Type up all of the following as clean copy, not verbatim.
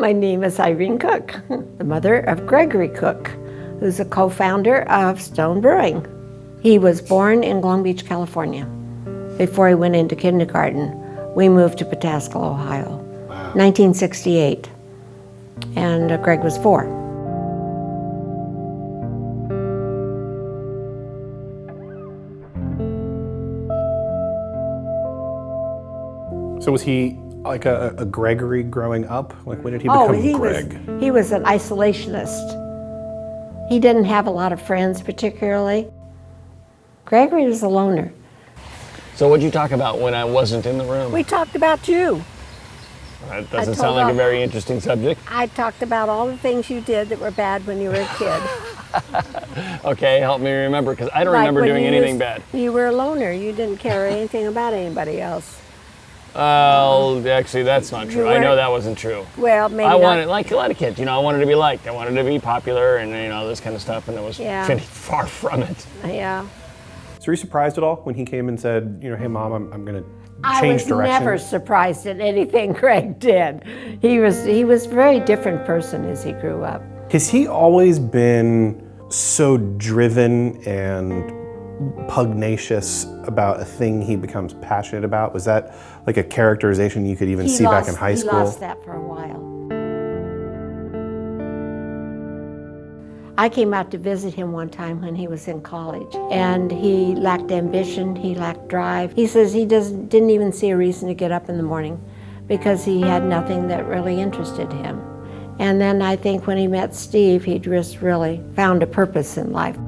My name is Irene Koch, the mother of Gregory Koch, who's a co-founder of Stone Brewing. He was born in Long Beach, California. Before he went into kindergarten, we moved to Pataskala, Ohio, 1968, and Greg was 4. So was he like a Gregory growing up? Like when did he become Greg? He was an isolationist. He didn't have a lot of friends particularly. Gregory was a loner. So what'd you talk about when I wasn't in the room? We talked about you. That doesn't sound like a very interesting subject. I talked about all the things you did that were bad when you were a kid. Okay, help me remember, because I don't remember doing anything bad. You were a loner. You didn't care anything about anybody else. Well, actually, that's not true. I know that wasn't true. Well, maybe I wanted, like a lot of kids, I wanted to be liked. I wanted to be popular and, this kind of stuff, and it was pretty far from it. Yeah. So were you surprised at all when he came and said, hey, Mom, I'm going to change direction? I was never surprised at anything Greg did. He was a very different person as he grew up. Has he always been so driven and pugnacious about a thing he becomes passionate about? Was that like a characterization you could even see back in high school? He lost that for a while. I came out to visit him one time when he was in college, and he lacked ambition, he lacked drive. He says he didn't even see a reason to get up in the morning because he had nothing that really interested him. And then I think when he met Steve, he just really found a purpose in life.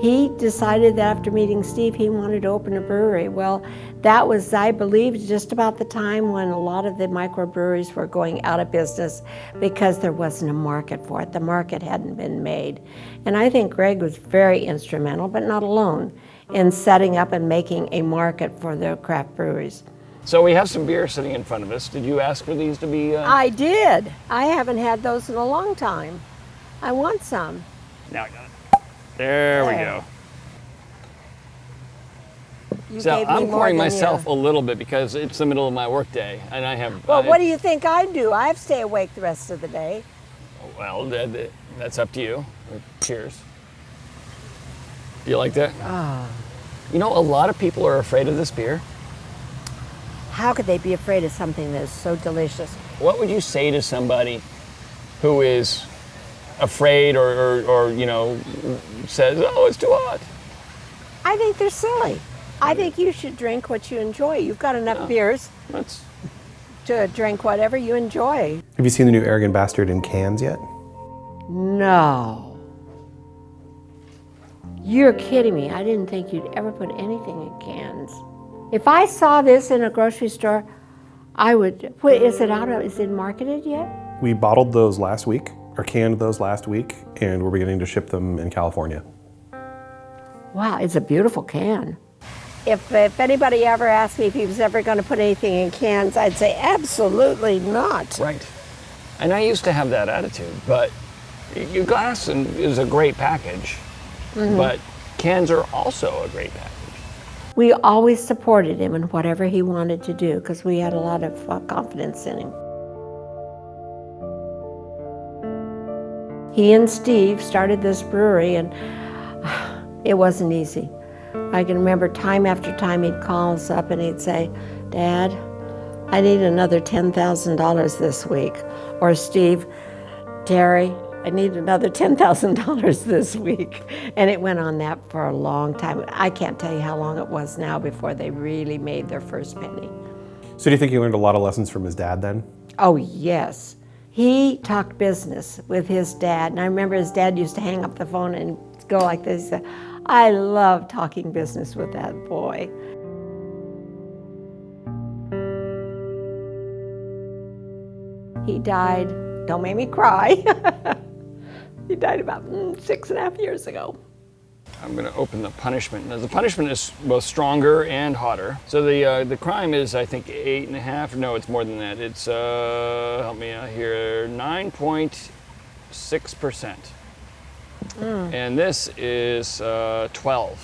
He decided that after meeting Steve, he wanted to open a brewery. Well, that was, I believe, just about the time when a lot of the microbreweries were going out of business because there wasn't a market for it. The market hadn't been made. And I think Greg was very instrumental, but not alone, in setting up and making a market for the craft breweries. So we have some beer sitting in front of us. Did you ask for these to be? I did. I haven't had those in a long time. I want some. Now I got it. There we go. So I'm pouring myself a little bit because it's the middle of my workday, and I have. Well, what do you think I do? I stay awake the rest of the day. Well, that's up to you. Cheers. Do you like that? A lot of people are afraid of this beer. How could they be afraid of something that is so delicious? What would you say to somebody who is afraid or says, oh, it's too hot? I think they're silly. I think you should drink what you enjoy. You've got enough beers to drink whatever you enjoy. Have you seen the new Arrogant Bastard in cans yet? No. You're kidding me. I didn't think you'd ever put anything in cans. If I saw this in a grocery store, I would. Is it marketed yet? We bottled those last week, or canned those last week, and we're beginning to ship them in California. Wow, it's a beautiful can. If anybody ever asked me if he was ever going to put anything in cans, I'd say absolutely not. Right. And I used to have that attitude, but your glass is a great package, but cans are also a great package. We always supported him in whatever he wanted to do because we had a lot of confidence in him. He and Steve started this brewery, and it wasn't easy. I can remember time after time he'd call us up and he'd say, Dad, I need another $10,000 this week. Or Steve, Terry, I need another $10,000 this week. And it went on that for a long time. I can't tell you how long it was now before they really made their first penny. So do you think he learned a lot of lessons from his dad then? Oh, yes. He talked business with his dad. And I remember his dad used to hang up the phone and go like this. He said, I love talking business with that boy. He died, don't make me cry. He died about 6.5 years ago. I'm going to open the punishment. Now, the punishment is both stronger and hotter. So the crime is, I think, 8.5. No, it's more than that. It's, help me out here, 9.6%. And this is 12%.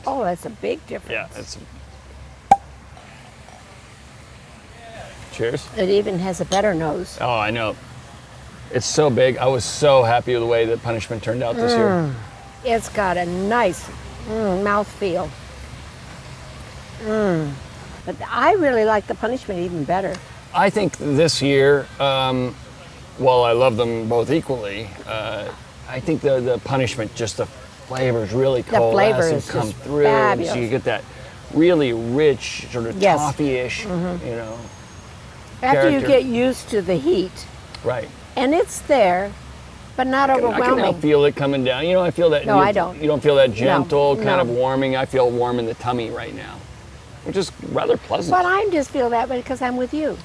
Oh, that's a big difference. Yeah, it's. Cheers. It even has a better nose. Oh, I know. It's so big. I was so happy with the way that punishment turned out this year. It's got a nice mouthfeel. But I really like the punishment even better. I think this year, while I love them both equally, I think the punishment, just the flavors really The flavor coalesce and is come just through. fabulous. So you get that really rich, sort of Yes. toffee-ish, you know. After you Character. get used to the heat, Right. and it's there, but not I can now overwhelming. feel it coming down. You know, I feel that. No, I don't. You don't feel that gentle kind no. of warming. I feel warm in the tummy right now, which is rather pleasant. But I just feel that way because I'm with you.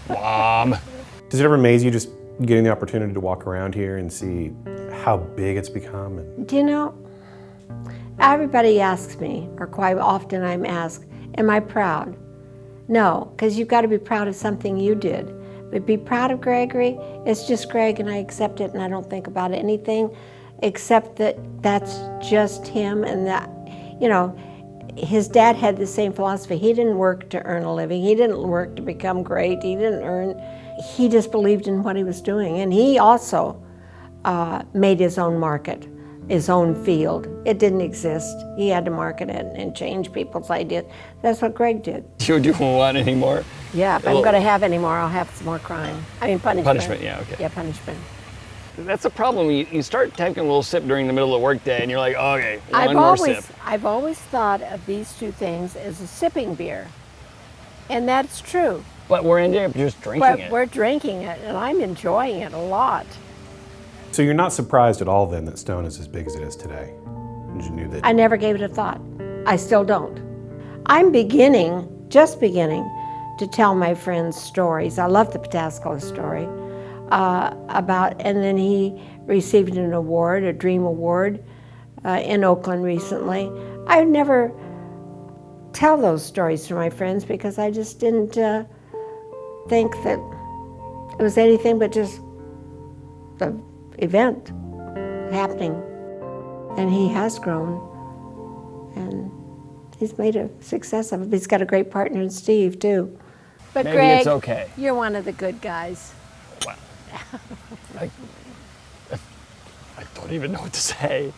Mom. Does it ever amaze you just getting the opportunity to walk around here and see how big it's become? And Do you know, everybody asks me, or quite often I'm asked, am I proud? No, because you've got to be proud of something you did. But be proud of Gregory, it's just Greg and I accept it and I don't think about anything except that that's just him and that, you know, his dad had the same philosophy. He didn't work to earn a living. He didn't work to become great. He just believed in what he was doing. And he also made his own market, his own field. It didn't exist. He had to market it and change people's ideas. That's what Greg did. You don't want any more? Yeah, if I'm going to have any more, I'll have some more crime. I mean, punishment. Punishment, yeah, okay. Yeah, punishment. That's the problem. You start taking a little sip during the middle of the workday, and you're like, oh, okay, one I've more sip. always thought of these two things as a sipping beer. And that's true. But we're ending up just drinking But it. we're drinking it, and I'm enjoying it a lot. so you're not surprised at all then that Stone is as big as it is today? And you knew that. I never gave it a thought. I still don't. I'm just beginning to tell my friends stories. I love the Pataskala story and then he received an award, a Dream Award, in Oakland recently. I would never tell those stories to my friends because I just didn't think that it was anything but just the event happening. And he has grown, and he's made a success of it. He's got a great partner in Steve, too. But Maybe Greg, it's okay. you're one of the good guys. Wow. I don't even know what to say.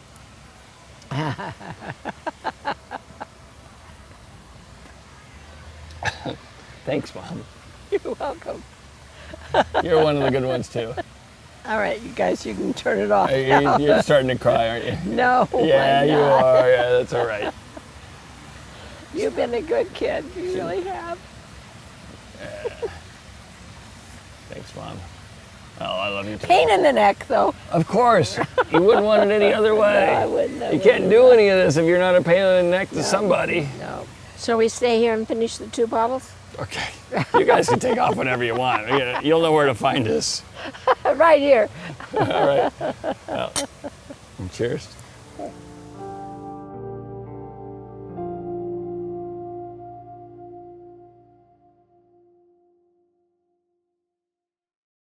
Thanks, Mom. You're welcome. You're one of the good ones, too. All right, you guys, you can turn it off now. You're starting to cry, aren't you? No, Yeah, I'm you not. are. Yeah, that's all right. You've been a good kid. You really have. Thanks, Mom. Oh, I love you, too. Pain in the neck, though. Of course. You wouldn't want it any other way. I wouldn't. You can't do any of this if you're not a pain in the neck to somebody. No. Shall we stay here and finish the 2 bottles? Okay. You guys can take off whenever you want. You'll know where to find us. Right here. All right. Well, cheers.